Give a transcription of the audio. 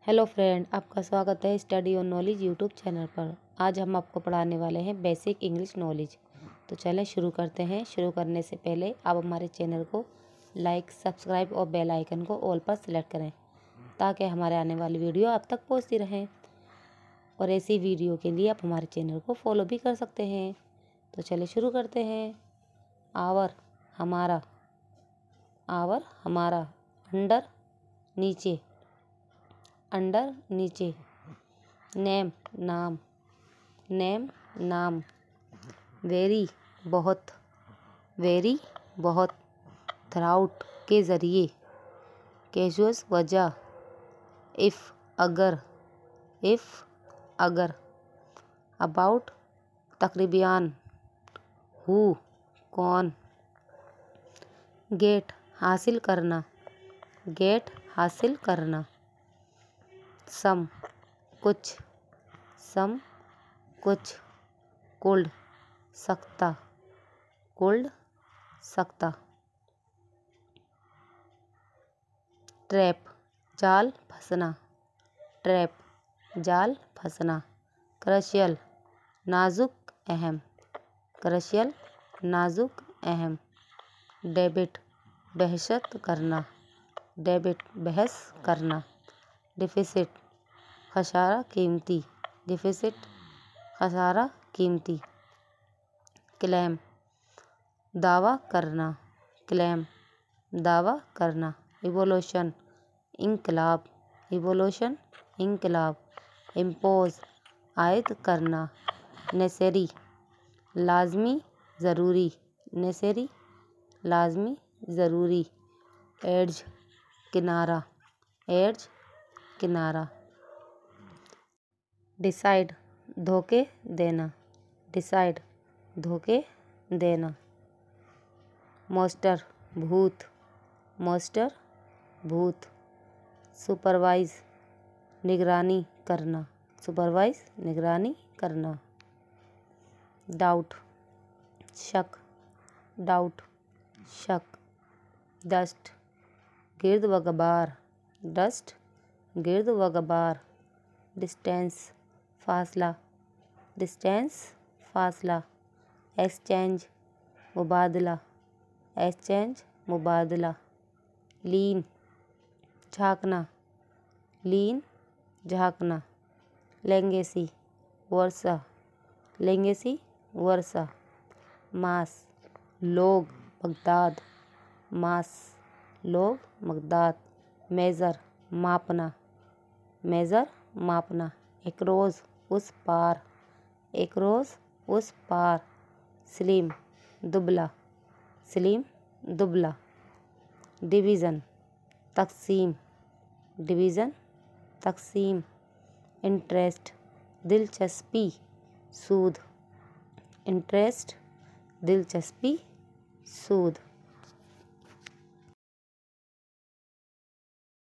Hello friend, आपका स्वागत है स्टडी और नॉलेज यूट्यूब चैनल पर। आज हम आपको पढ़ाने वाले हैं बेसिक इंग्लिश नॉलेज। तो चलें शुरू करते हैं। शुरू करने से पहले आप हमारे चैनल को लाइक, सब्सक्राइब और बेल आइकन को ऑल पर सेलेक्ट करें ताकि हमारे आने वाली वीडियो आप तक पहुंचती रहें। और ऐसी वीडियो के लिए आप हमारे चैनल को फॉलो भी कर सकते हैं। तो चलिए शुरू करते हैं। आवर हमारा, आवर हमारा, अंडर नीचे, अंडर नीचे, नेम नाम, नेम नाम, वेरी बहुत, वेरी बहुत, थ्राउट के ज़रिए, कैजुअस वजह, इफ़ अगर, इफ़ अगर, अबाउट तकरीबन, हु कौन, गेट हासिल करना, गेट हासिल करना, सम कुछ, सम कुछ, कुल्ड सकता, कुल्ड सकता, ट्रैप जाल फंसना, ट्रैप जाल फंसना, क्रशियल नाजुक अहम, क्रशियल नाजुक अहम, डेबिट बहशत करना, डेबिट बहस करना, डिफिसिट खसारा कीमती, डिफिसिट खसारा कीमती, क्लेम दावा करना, क्लेम दावा करना, इवोल्यूशन इनकलाब, इवोल्यूशन इनकलाब, इम्पोज आयद करना, नेसेरी लाजमी ज़रूरी, नेसेरी लाजमी ज़रूरी, एड्ज किनारा, एड्ज किनारा, डिसाइड धोखे देना, डिसाइड धोखे देना, मोस्टर भूत, मोस्टर भूत, सुपरवाइज निगरानी करना, सुपरवाइज निगरानी करना, डाउट शक, डाउट शक, डस्ट गिर्द व गबार, डस्ट गिर्द व गबार, डिस्टेंस फासला, डिस्टेंस फासला, एक्सचेंज मुबादला, एक्सचेंज मुबादला, लीन झाँकना, लीन झाँकना, लेंगेसी वर्षा, लेंगेसी वर्षा, मास लोग बगदाद, मास लोग बगदाद, मेज़र मापना, मेज़र मापना, एक्रोज उस पार, एक्रोज उस पार, स्लिम दुबला, स्लिम दुबला, डिवीज़न तकसीम, डिवीज़न तकसीम, इंटरेस्ट दिलचस्पी सूद, इंटरेस्ट दिलचस्पी सूद,